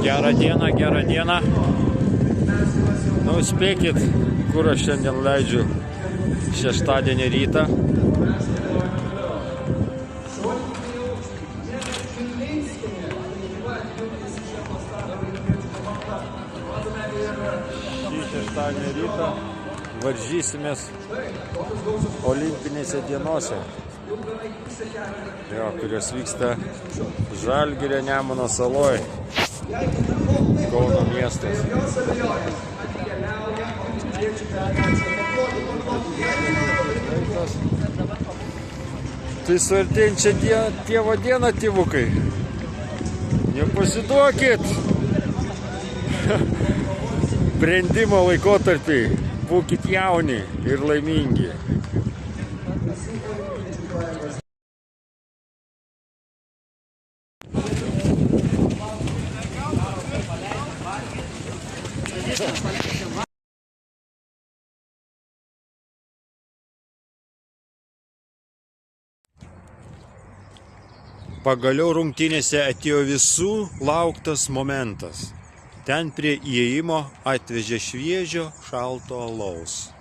Gerą dieną, gerą dieną. Nu, spėkit, kur aš šiandien leidžiu šeštadienį rytą. Šį šeštadienį rytą varžysimės olimpinėse dienose, kurios vyksta Žalgirio Nemuno saloj, Kauno miestas. Tai suartėjančią tėvo dieną, tėvukai. Nepasiduokit. Brendimo laikotarpiai. Būkit jauni ir laimingi. Pagaliau rungtynėse atėjo visų lauktas momentas. Ten prie įėjimo atvežė šviežio šalto alaus.